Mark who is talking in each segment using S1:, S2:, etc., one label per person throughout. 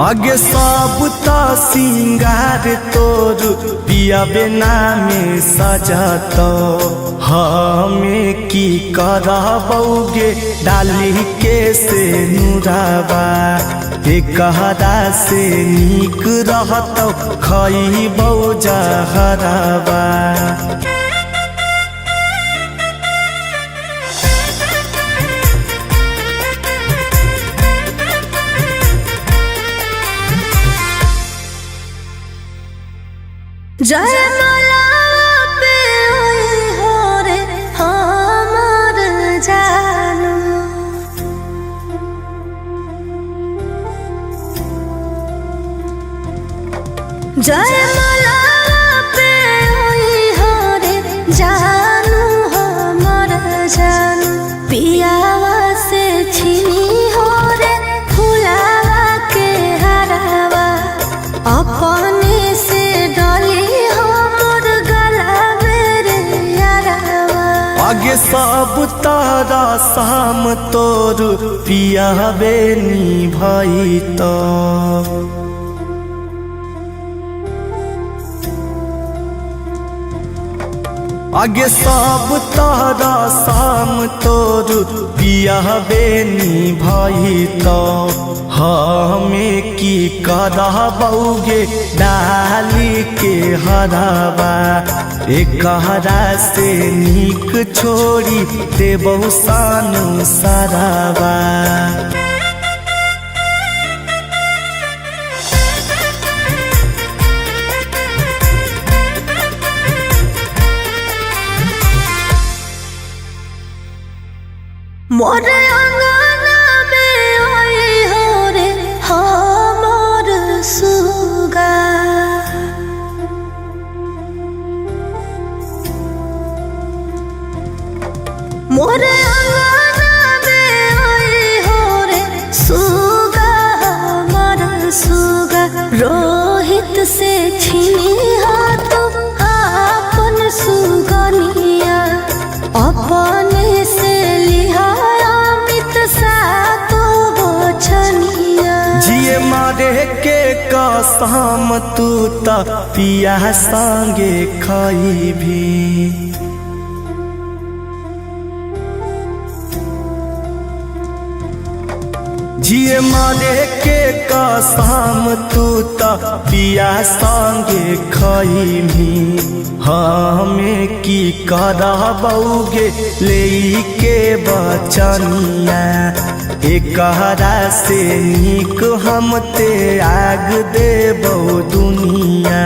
S1: आगे सब तो सिंगार तोर पिया बिना में सजत हमें की करबौगे डाली के से नुराबा एकहरा से निक रहत खइबौ जहराबा।
S2: जयमाला पे हो रे हमर जानू, जयमाला पे हो रे जानू हमर जानू, पियावा से छीनी हो रे फुलावा के हरावा अपने से
S1: आगे सब तारा शाम तोर पिया बेनी भाई तो आगे सब तारा शाम तोर पिया बेनी भाई तो हमें की करबौगे डाली के हराबा एकहरा से निक छोड़ी देबौ सानु सराबा।
S2: मोर अंगना में आई हो रे हमर सुगा, मोर अंगना में आई हो रे सुगा हमर सुगा, रोहित से छीनी हो तुम आपन सुगनिया अपने से
S1: जिए मारे के कसम तू त पिया संगे खाई भी, जिए मारे के कसम तू त पिया संगे खाई भी हमें की करबौगे ले के बचनिया एकहरा से निक हम ते आग देबौ दुनिया।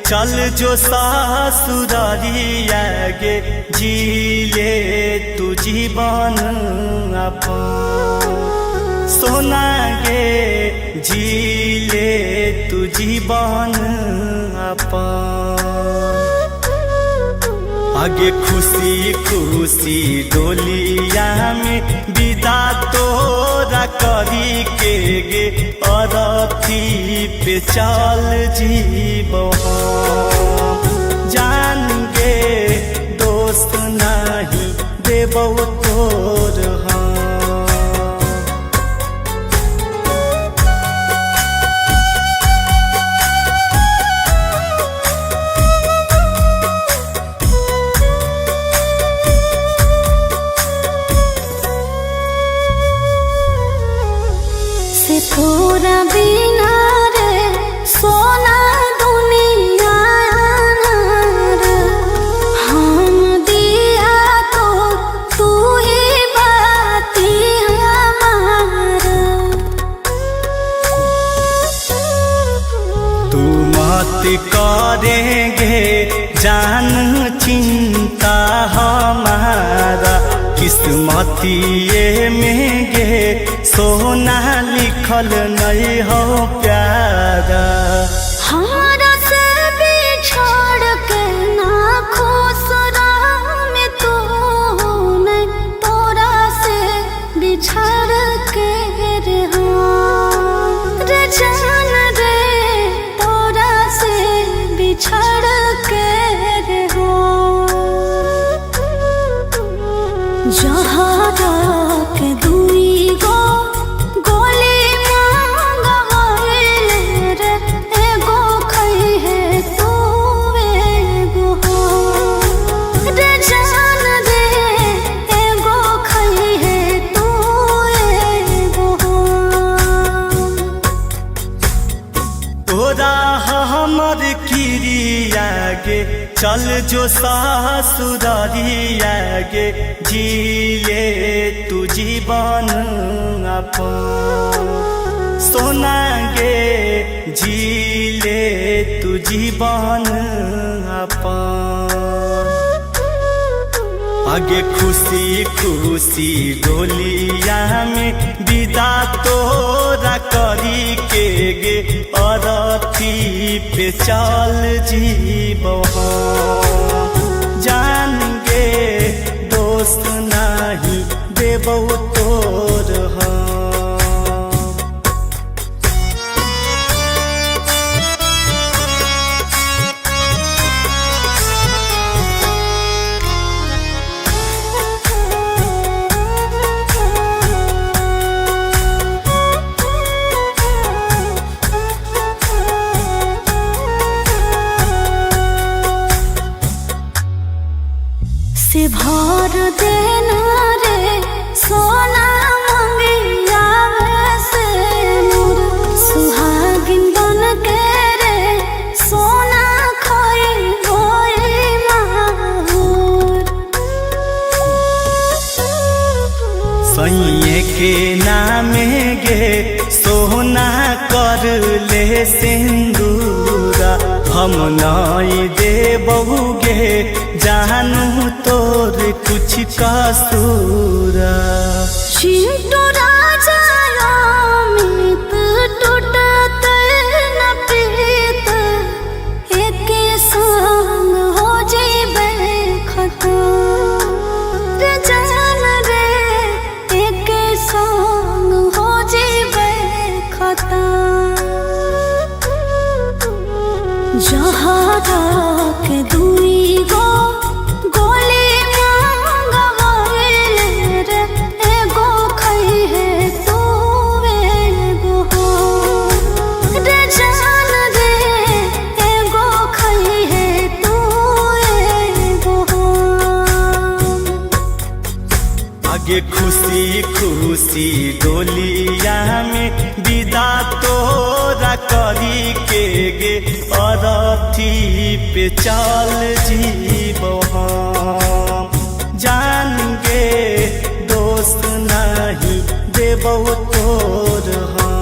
S1: चल जो सासुरारिया गे जीले तू जीवन अपन सोना गे जीले तू जीवन अपन आगे खुशी खुशी डोलिया में विदा तोरा करी के गे अरथी पे चल जीव जान गे दोस्त नहीं देबौ तोर हम।
S2: थोड़ा बिना रे सोना दुनिया रे, हम दिया तो तू ही बाती हमारा।
S1: तू मत करेंगे जान चिंता हमारा, किस्मतिए में गे सोना लिखल नहीं हो प्यारा।
S2: हमारा से बिछड़ के ना खुश में तू नहीं, तोरा से बिछड़ के रे रे जान रे, तोरा से बिछड़ के रे जहाँ के दुई गो गोली मांगवाइले रे, एगो खई है तू एगो रे जान रे, एगो खई है तू एगो।
S1: तोरा हमर किरिया गे चल जो सासुरारिया गे, जिए तू जीवन अपन सोना गे, जिले तू जीवन अपन। आगे खुशी खुशी डोलिया में विदा तोरा करी के गे अरथी पे चल जीव जान गे दोस्त नहीं देबौ तोर हम।
S2: से भर देना रे सोना मंगिया से मोर, सुहागिन बन के रे सोना खोई होई माहौर।
S1: सैये के नामे गे सोना कर ले सिंदूरा, हम नहीं देबौ गे जानू तोर कुछ कसूरा।
S2: चिंटू राजा अमित टूटत न प्रीत, एक संग हो जीवे खतम रे जान रे, एक संग हो जीवे खतम। जहाँ के दुई गो गोली मांगवाइले रे, एगो खई है तू एगो रे जान रे, एगो खई है तू एगो।
S1: आगे खुशी खुशी डोलिया में विदा तोरा करी के गे अरथी पे चल जीव जान गे दोस्त नहीं देबौ तोर हम।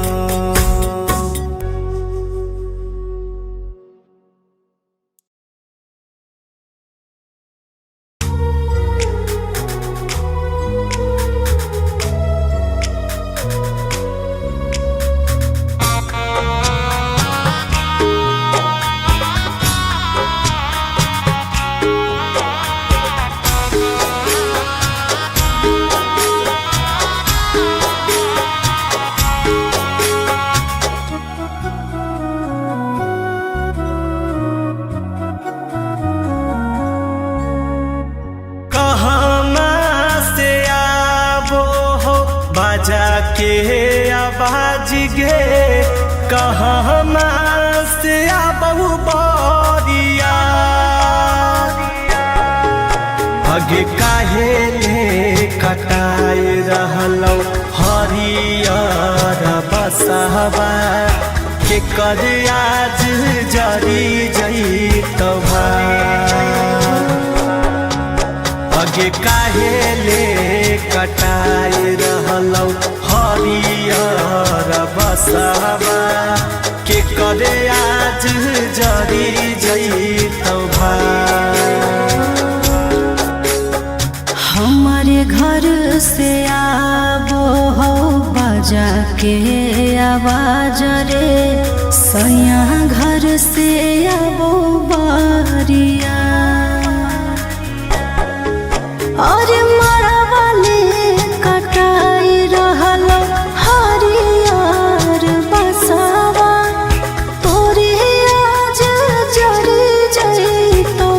S1: के आवाज गे कहाँ से आबहु बरिया आगे काहे ले कटाए रहलौ हरियर बसहबा के कर आज जरी जइतौ आगे काहे ले कटाए रहलौ हरियर बसहबा के कर आज जरी जइतौ
S2: हमारे घर से आबो हो बाजा के आवाज रे सैया घर से आबो बारिया और मरवाले कटाई रहल हरियर बसवा तोरे आज जरी जइतौ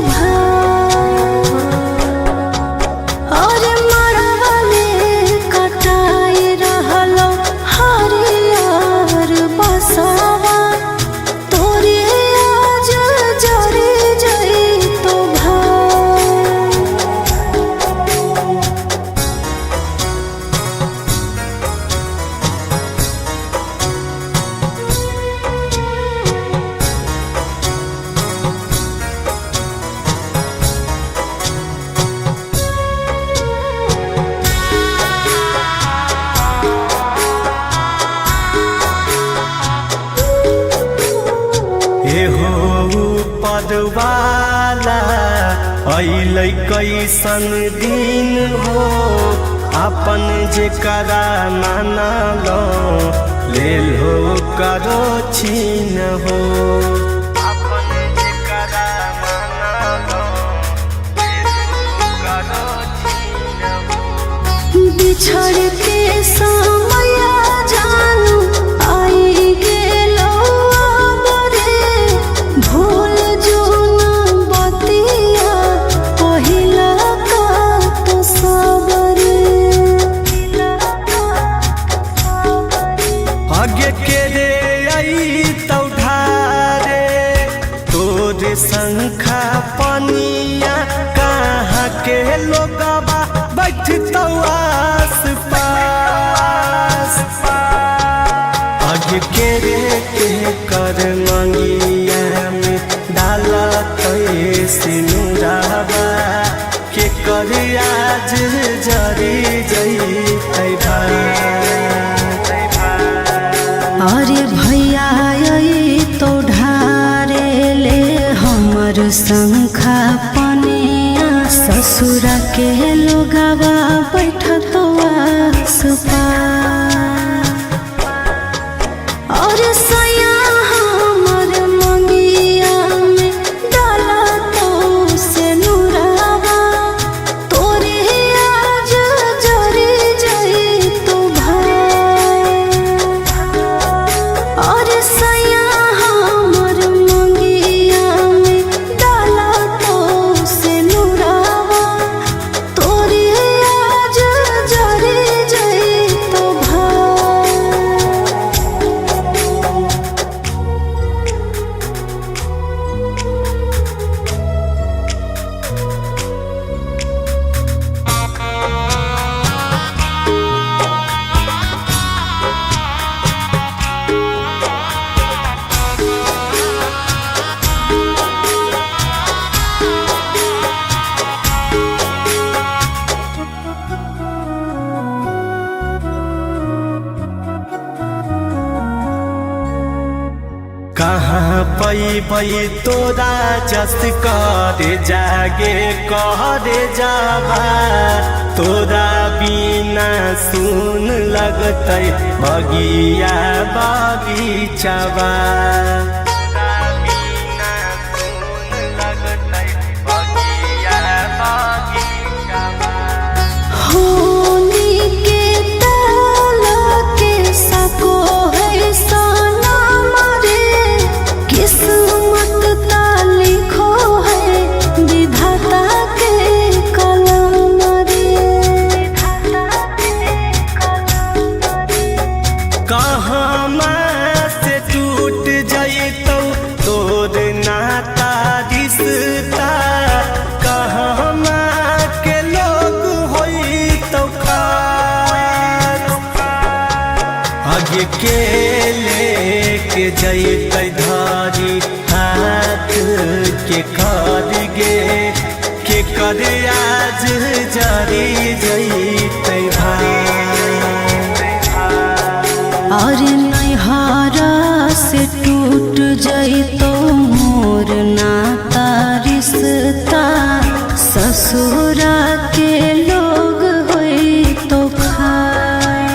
S2: और मरवाले कटाई रहल हरियर बसवा तोरे आज जरी जइतौ
S1: एहो पदवाला अइलै कैसन दिन हो अपन जेकरा मानलो लेल हो करो छीन हो अपन जेकरा मानलो लेल हो करो छीन हो
S2: बिछड़ के समय जानू आई गेलो बरे भूल जो न बतिया पहिला का तो सबरे
S1: आगे के रे आई तौधारे तोरे शंखा पनिया कहाँ के लोगवा बैठतौ आस पास आगे के रे के कर मंगिया में डाला सिनुरावा के कर आज जरी जइतै
S2: अरे भैया आई तो ढारे ले हमर शंखा पनिया ससुरा के लोगवा बैठतो आस पास और सया हमर मंगिया में डाला तो से नुरावा तोरे आज जरी जइतौ और सया हमर मंगिया में डाला तो से नुरावा तोरे आज जरी जइतौ
S1: कहाँ पैबै तोरा जस करे जागे करे जाबा तोरा बिना सुन लगतै बगिया बगीचवा
S2: होनी के ताल के सको है सोना मरे किस्मत ता लिखो है विधाता के कलम रे
S1: काहे के लेके जैतै धारी हाथ के कर गे के कर आज जारी जैतै भाई।
S2: अरे नैहरा से टूट जैतो मोर नाता रिश्ता ससुरा के लोग होई तो खाए।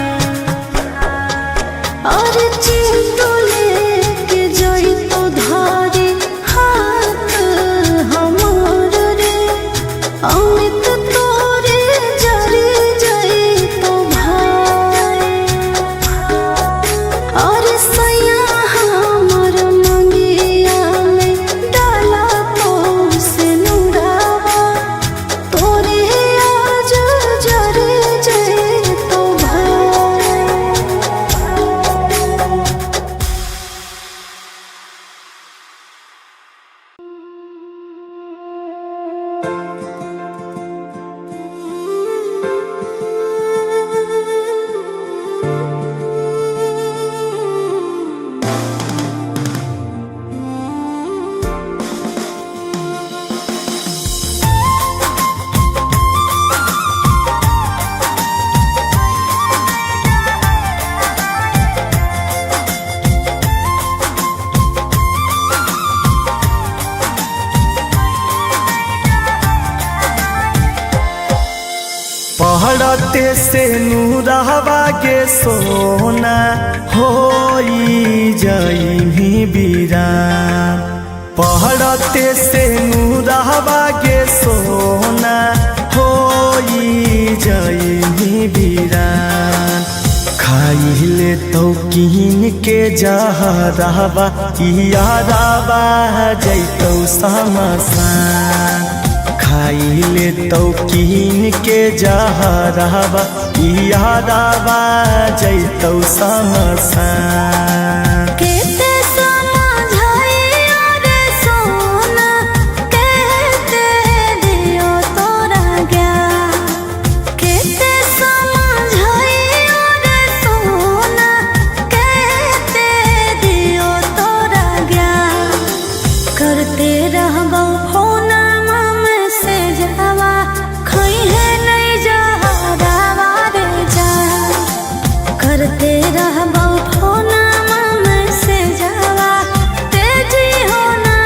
S2: अरे चिंटू लेके जैतो धारी हाथ हमार रे अमित तोरे जरी जैतो भाई। अरे सैया हमर मंगिया में डाला तो से नुरावा तोरे आज जरी जैतो भाई।
S1: पहड़ते से नूरहवा के सोना होई जाई बीरान। पहड़ते से नूरहवा के सोना होई जाई बीरान। खाइले तो कीन के जहरवा यादवा जैतौ समसान। खाइले तो कीन के जहरवा यादवा जैतौ समसान।
S2: केते समझाइयो रे सोना कहते दियो तोरा ज्ञान। केते समझाइयो रे सोना कहते दियो तोरा ज्ञान। करते रहबो फोना में से जावा खइहे नहीं जहरावा रे जान। करते रहबो फोना में से जावा तेजी होना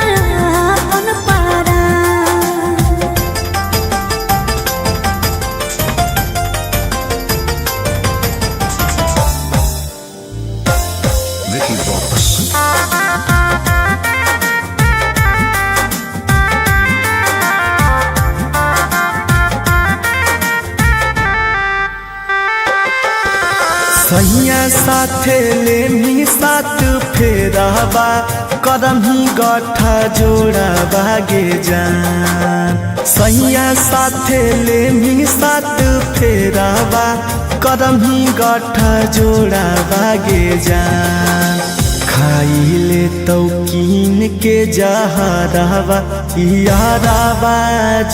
S2: अपन पारा।
S3: Vicky Box.
S1: सैया साथे लेमी साथ फेराबा करम ही गठा जोड़ा बागे जान। सैया साथे लेमी साथ फेराबा करम ही गठा जोड़ा बागे जान। खाइले तो कीन के जहरवा यादवा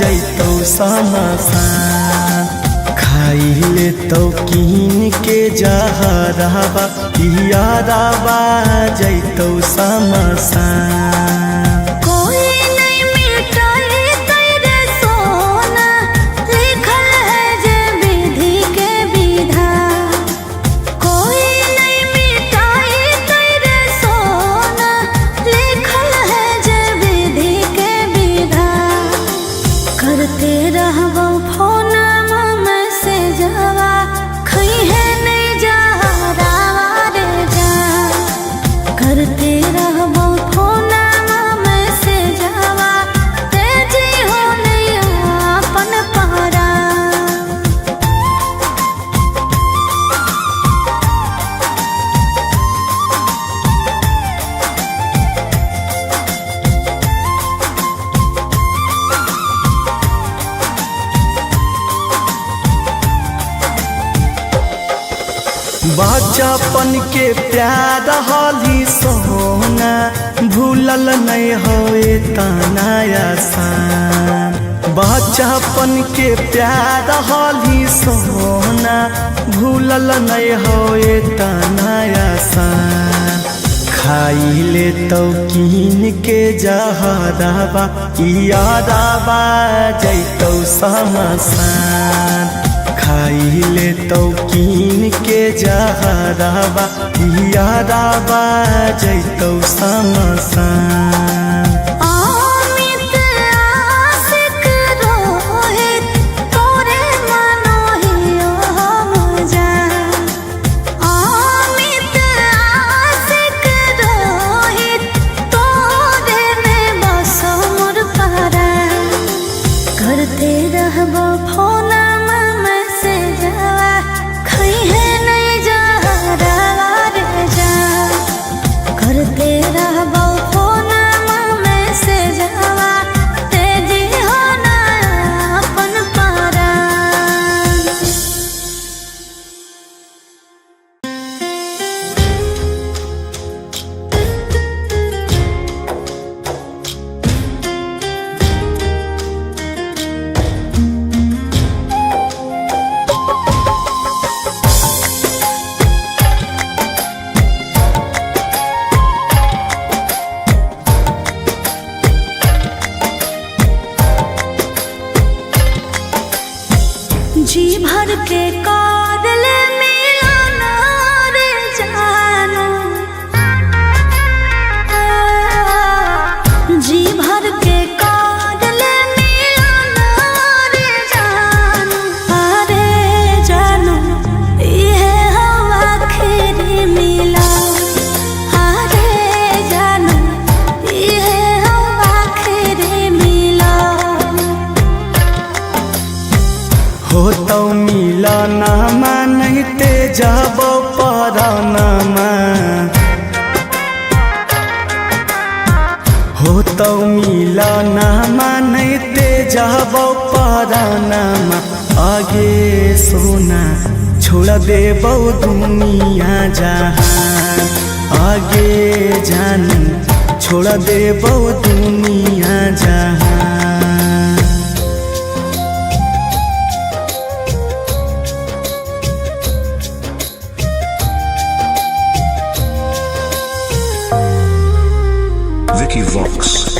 S1: जैतौ समसान। खाइले तो कीन के जहरवा यादवा जैतौ समसान।
S2: कोई नहीं मिटाई तेरे सोना लिखल है जे विधि के विधान। कोई नहीं मिटाई तेरे सोना लिखल है जे विधि के विधान। करते रहबो फोना में से जावा खइहे नहीं जहरावा रे जान। करते रहबो फोना में से जावा तेजी हो नहीं अपन पहरा।
S1: बचपन के प्यार हाली सोना भूलल नहीं होए तना आसान। बचपन के प्यार हाली सोना भूलल नहीं होए तना मसान खाइले तो कीन के जहराबा यादाबा जैतौ समसान खाइले तो कीन के जहराबा यादाबा जैतौ समसान
S2: अमित आशिक रोहित तोरे मनोहियो हम जान अमित आशिक रोहित तोरे में बस मोर परान करते रहबो फोन मैसेजवा खइहे नहीं जहरावा रे जान करते रहबो फोन मैसेजवा तेजी हो ना अपन परान जी भर के कादल मिलाना रे जानू जी भर के कादल मिलाना रे जानू अरे जानू ये हो आखिरी मिला अरे जानू ये हो आखिरी मिला
S1: हो तो मिलनमा नहीं ते जब परानमा हो तो मिलनमा नहीं ते जब परानमा आगे सोना छोड़ देबौ दुनिया जहान आगे जान छोड़ देबौ दुनिया जहान
S3: Vicky Vox.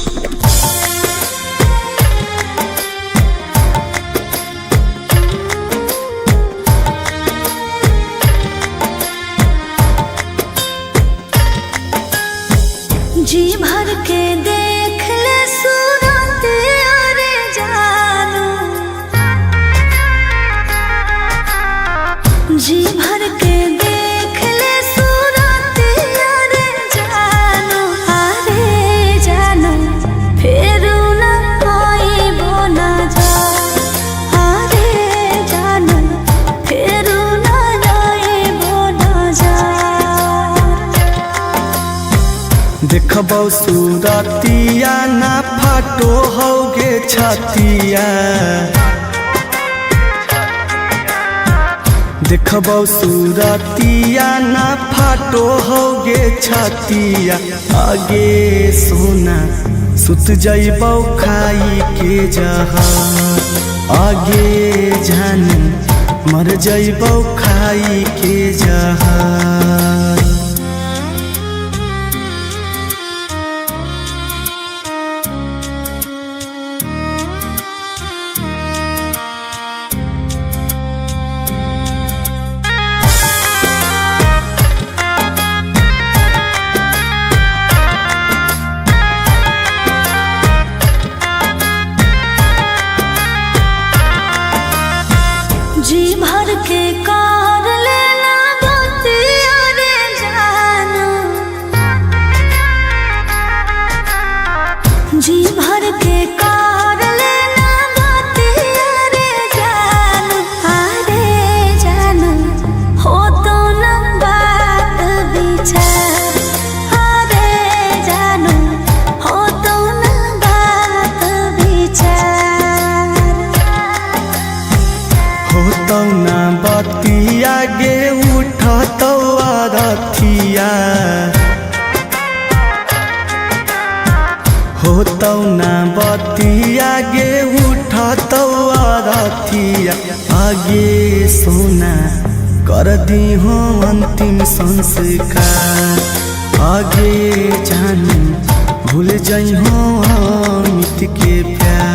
S2: जी भर के देख ले सूरत अरे जानू जी भर के देख ले सूरत अरे जानू फिर न आइबो न जा अरे जानू फिर न आइबो न जा
S1: देखबौ सूरतिया ना फाटो होगे छतिया देखबौ सूरतिया ना फाटो होगे छतिया आगे सोना सुत जइबौ खाई के जहर आगे जान मर जइबौ खाई के जहर
S2: जी भर के कार लेना बतिया रे जानू जी भर के कार लेना बतिया रे जानू अरे जानू हो तो न बात विचार अरे जानू हो तो न बात विचार
S1: हो तो ना बतिया गे उठतौ अरथिया हो तो ना बतिया गे उठतौ अरथिया आगे सोना कर दी हो अंतिम संस्कार। आगे जानी भूल जाइ हो अमित के प्यार।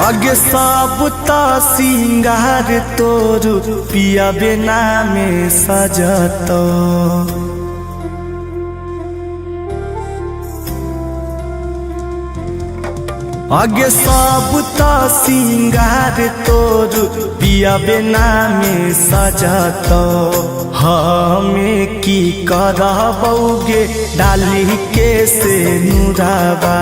S1: आगे सबता सिंगार तोर पिया बिना में सजत। आगे सबता सिंगार तोर पिया बिना में सजत। हमें की करबौगे डाली के से नुराबा।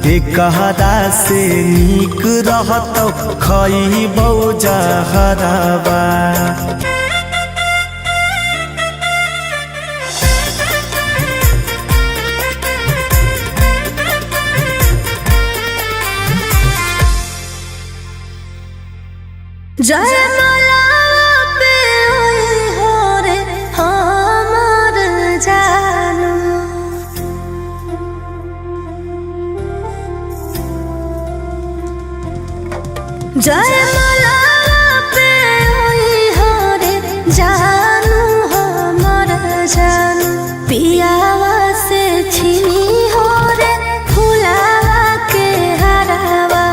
S1: एकहरा से नीक रहत खइबौ जहराबा।
S2: जयमाला पे हो रे हमर जानू। जयमाला पे हो रे जानू हमर जानू। पियावा से छिनी हो रे फुलावा के हरावा।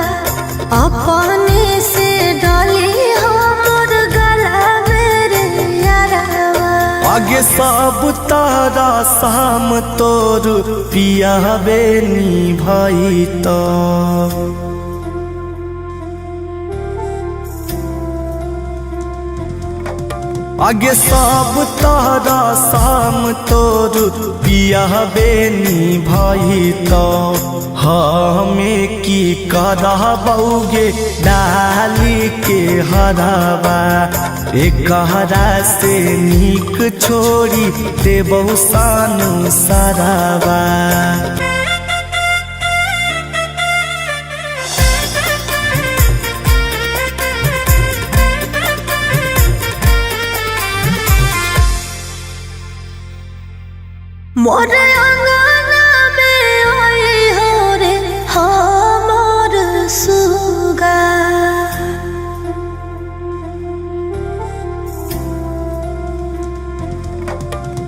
S2: अपने से डली हमर गला मेरे यारावा।
S1: आगे सब तारा शाम तोर पिया बेनी भाई तो। आगे सब तारा शाम तोर पिया बेनी भाई तो। हमें की करबौगे डाली के हराबा। एकहरा से नीक छोड़ी देबौ सानु सराबा।
S2: मोर अंगना में आई हो रे हमर सुगा।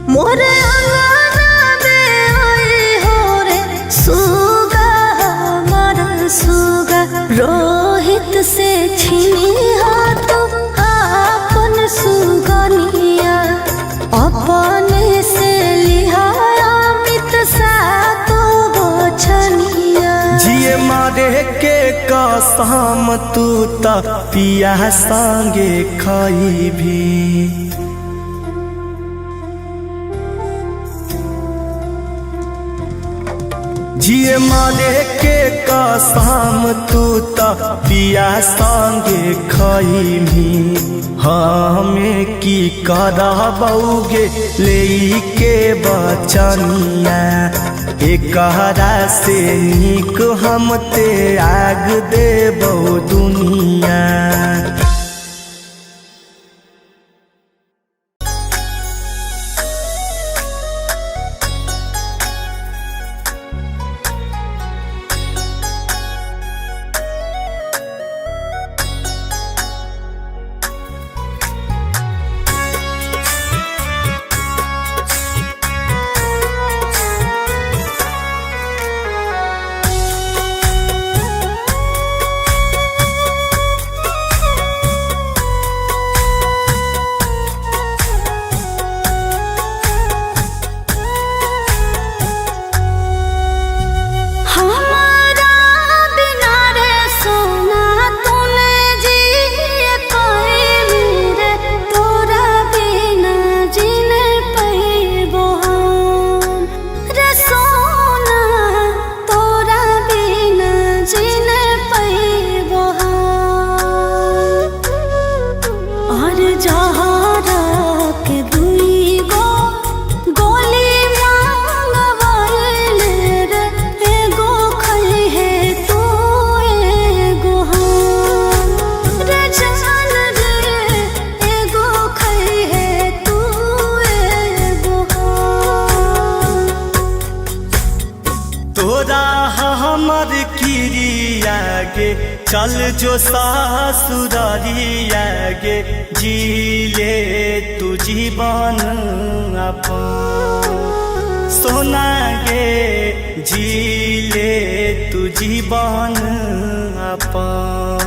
S2: मोर अंगना में आई हो रे सुगा हमर सुगा। रोहित से छिनी हो तुम आपन सुगनिया। अपने से
S1: जिए मारे के कसम तू त पिया संगे खाई भी। जिए मारे के कसम तू त पिया संगे खाई भी। हमें की करबौगे ले के बचनिया। एकहरा से नीक हम ते आग देबौ दुनिया। चल जो सासुरारिया गे जी ले तू जीवन अपन सोना गे जी ले तू जीवन अपन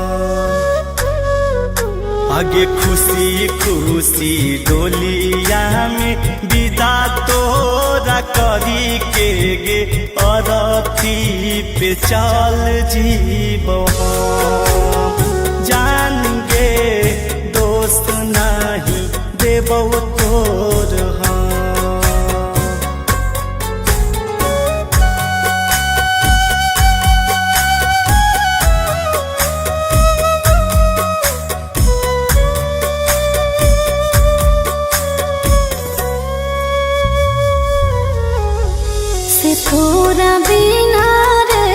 S1: आगे खुशी खुशी डोलिया में विदा तोरा करी के गे अरथी पे चल जीबो जान गे दोस्त नहीं देबो तोर
S2: से थोड़ा बिना रे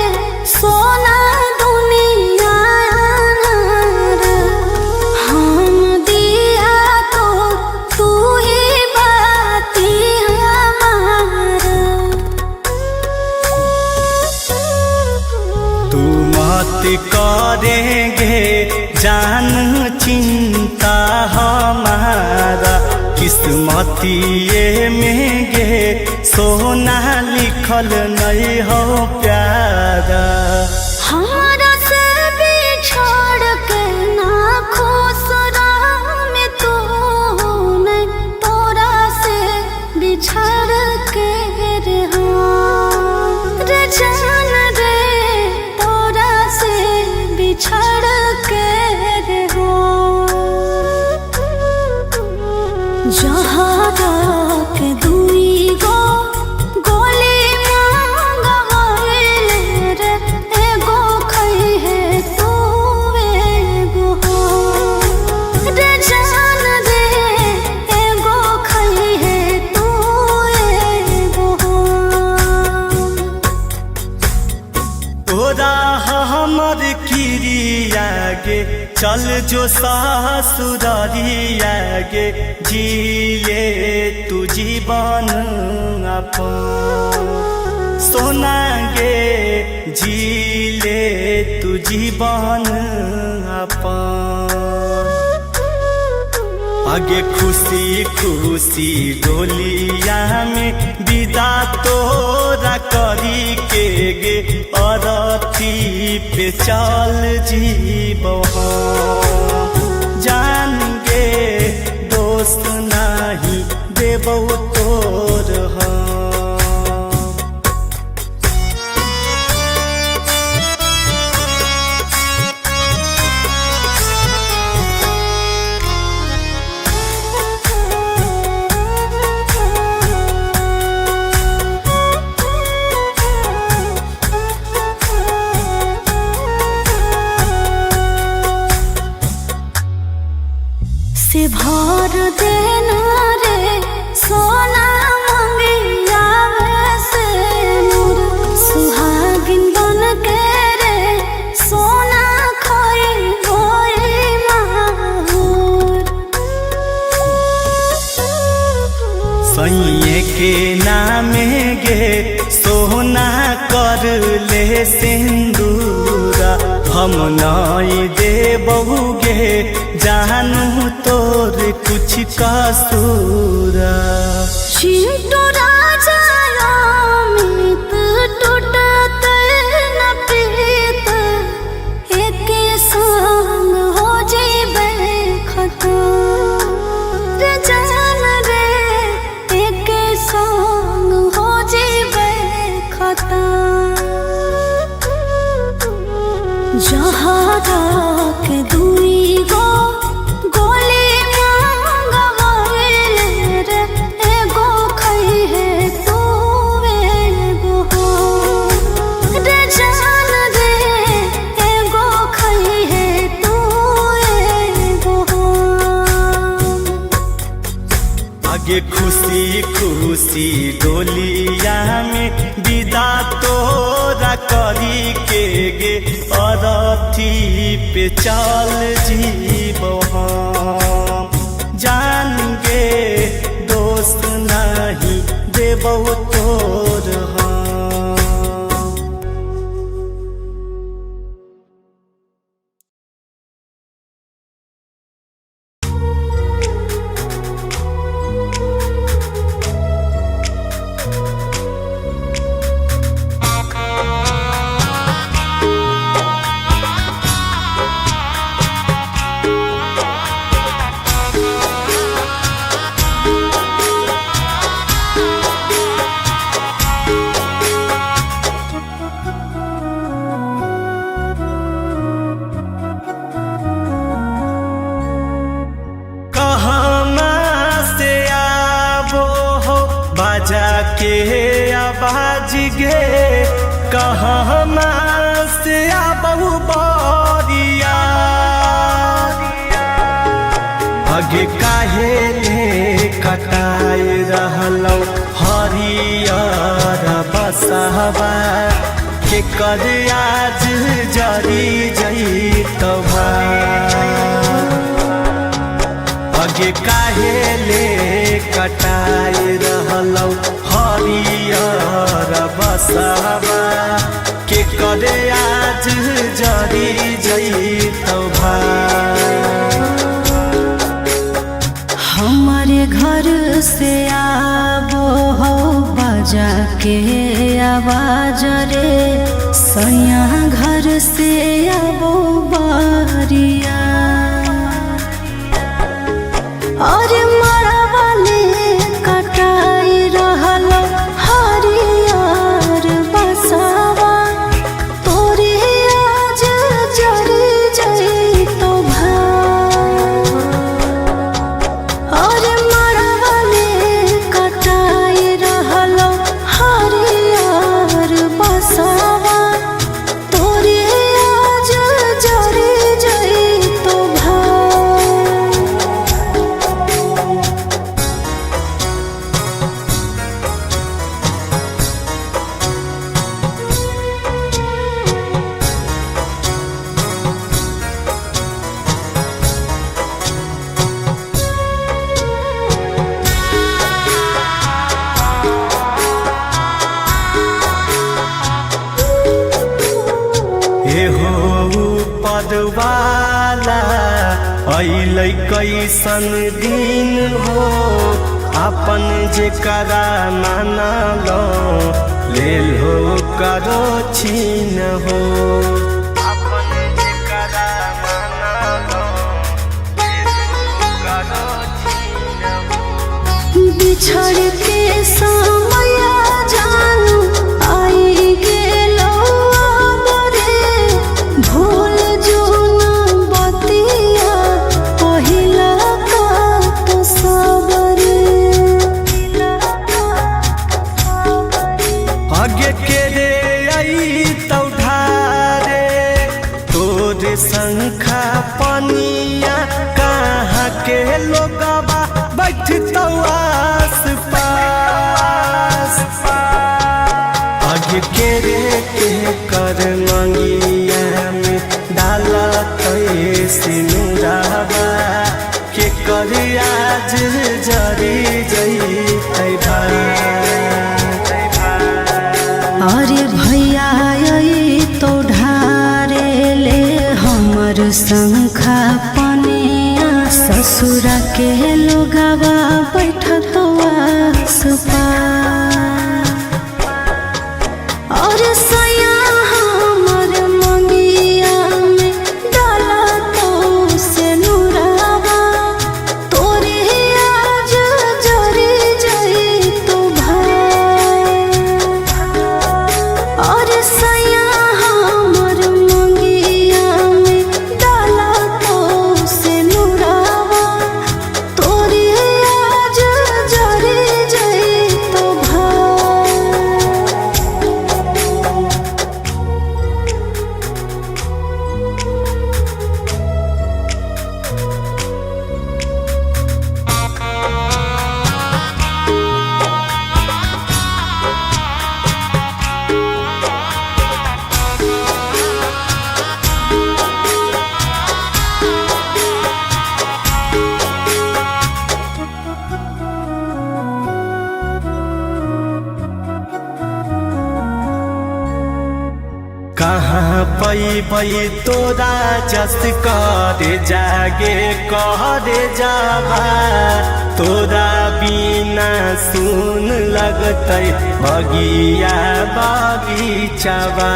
S2: सोना दुनिया रे हम दिया तो तू ही बाती हमारा
S1: तू मत करेंगे जान चिंता हमारा किस्मतिए में गे सोना लिखल नहीं हो प्यारा
S2: हमारा से बिछड़ के ना खुश में तू मैं तोरा से बिछड़ के रे जान रे तोरा से बिछड़ के जहारा के दुई गो गोली मांगवाइले रे एगो खई है तू एगो रे जान रे एगो खई है तू एगो
S1: तोरा हमर किरिया गे चल जो सासुरारिया गे जी ले तू जीवन अपन सोना गे जी ले तू जीवन अपन आगे खुशी खुशी डोलिया में विदा तोरा करी के गे अरथी पे चल जीबो जान गे दोस्त नहीं देबो तोर
S2: से भर देना रे सोना मंगिया से मोर सुहागिन बन के रे सोना खोई होई माहौर
S1: सैये के नामे गे सोना कर ले सिंदूरा हम नहीं देबहु गे जानू तोर कुछ कसूरा
S2: चिंटू राजा अमित टूटत न प्रीत एक संग हो जेबे खतम रे जान रे एक संग हो जेबे खतम जहारा के दुई गो गोली मांगवाइले रे एगो खई है तू एगो रे जान रे एगो खई है तू एगो
S1: आगे खुशी खुशी डोलिया में विदा तोरा करी के गे अरथी पे चल जीबो जान गे दोस्त नहीं देबो तोर आज गे कहमा से आबहु बरिया अगे काहे ले कटाए रहलौ हरियर बसहबा के कर आज जरी जैतवा अगे काहे ले कटाए रहलौ हरियर बसहबा के कर आज जरी जैतवा
S2: हमारे घर से आबो हो बजा के आवाज रे सैया घर से आबो बारिया और मरवाले कटाई रहलो हरियर बसवा तोरे आज जरी जैतो और मरवाले कटाई रहलो हरियर बसवा तोरे आज जरी जैतो
S1: एहो पदवाला अइलै कैसन दिन हो अपन जेकरा मानलो लेल हो करो छीन हो अपन जेकरा मानलो लेल हो करो छीन हो
S2: बिछड़ के समय जानू आई गेलो बरे भूल जो न बतिया पहिला का तो सबरे
S1: आगे के रे आई तौधारे तोरे शंखा पनिया कहाँ के लोगवा बैठतौ आस पास आगे के रे के कर मंगिया में डाला तय सिनुरावा के कर आज जरी जैतै
S2: अरे भैया आई तो ढारे ले हमर शंखा पनिया ससुरा के लोगवा बैठतो आस पास और सया हमर मंगिया में डाला तो से नुरावा तोरे आज जरी जैतो और सया हमर मंगिया में डाला तो से नुरावा तोरे आज जरी जैतो
S1: कहाँ पैबै तोरा जस करे जागे करे जाबा तोरा बिना सुन लगतै बगिया बगीचावा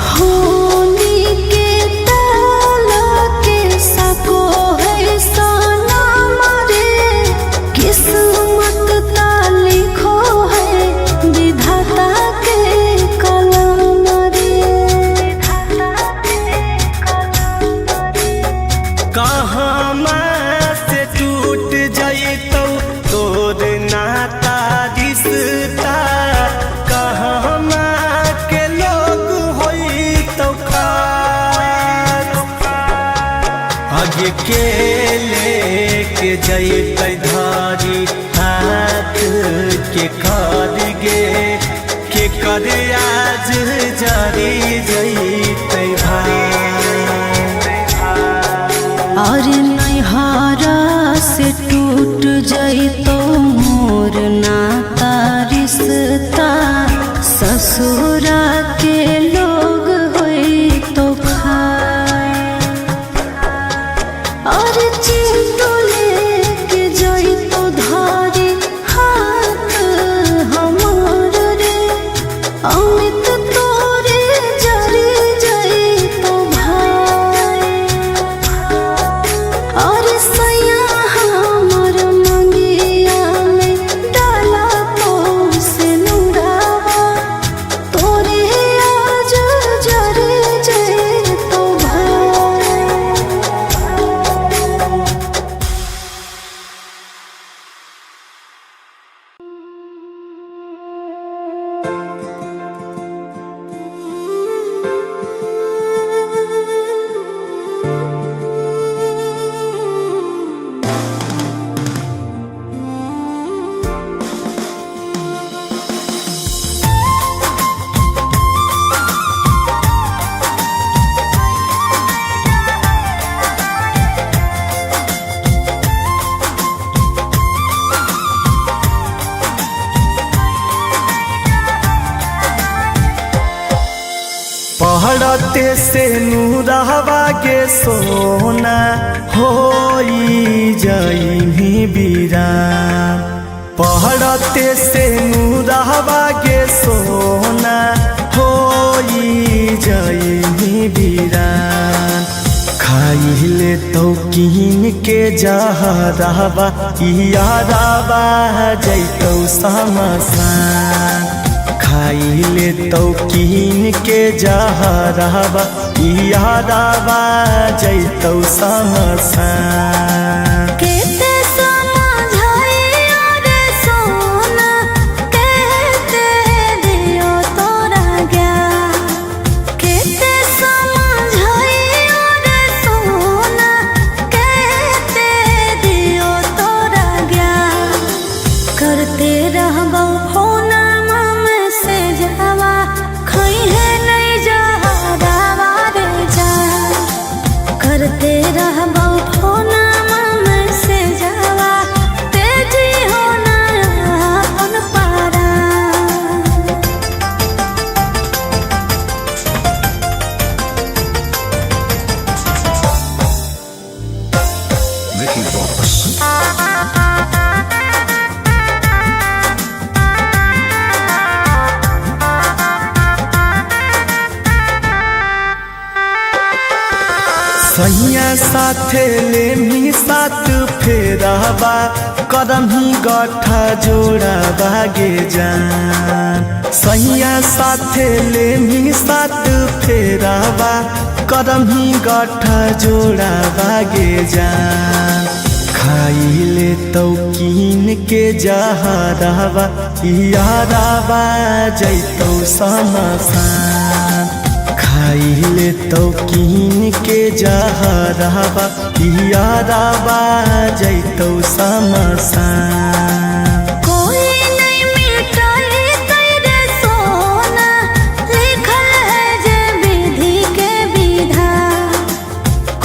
S2: होली के ताला के सको है सोना मरे किस्मत ता लिखो है विधाता के कलम रे
S1: कहाँ के लेके जैते धारी हाथ के कर गे के कर आज जारी जैते भाई
S2: और नैहरा से टूट जइतो मोर नाता रिश्ता ससुरा के लोग होई तो और चिंटुले के जइतो धारी हाथ हमार रे अमित तोरे जरी जइतो भाई और सैया हमर मंगिया में डाला तो से नुरावा तोरे आज जरी जइतो भाई
S1: पहड़ते से नूरहवा के सोना होई जइनी बीरान पहड़ते से नूरहवा के सोना होई जइनी बीरान खाइले तो कीन के जहरवा यारवा जइतो समसान खाइले तो कीन के जहरवा यादवा जइतो समसान
S2: केते समझाइयो रे सोना कहते दियो तोरा ज्ञान केते समझाइयो रे सोना कहते दियो तोरा ज्ञान करते रहबो फोना से जावा खइहे नहीं जहरवा रे जान करते रहबो फोना में से जावा तेजी होना अपन पारा
S3: Vicky Vox.
S1: सैया साथे लेमी साथ फेराबा करम ही गठा जोड़ा बागे जान सैया साथे लेमी साथ फेराबा करम ही गठा जोड़ा बागे जान खाइले तो कीन के जहरवा यारवा जइतो समसान खाइले तो कीन के जहरवा यारवा जइतो समसान
S2: कोई नहीं मिटाई तेरे सोना लिखल है जे विधि के विधान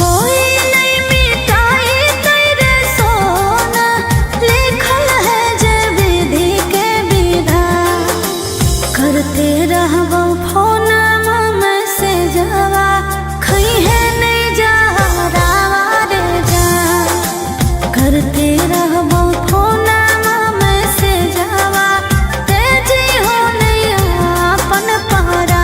S2: कोई नहीं मिटाई तेरे सोना लिखल है जे विधि के विधान करते रहबो फोना में से जावा खइहे नहीं जहरवा रे जान करते रहबो फोना में से जावा तेजी हो नहीं अपन पारा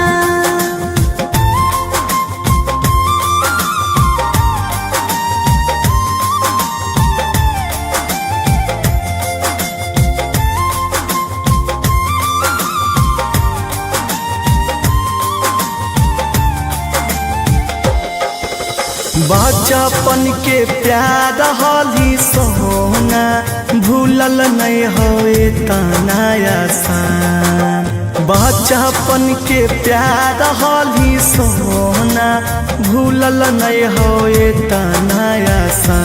S1: बचपन के प्यार हाली सोना भूलल नहीं होए तनाया सान बचपन के प्यार हाली सोना भूलल नहीं होए तनाया सा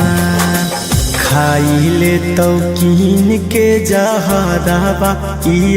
S1: खाइले तो कीन के जहरवा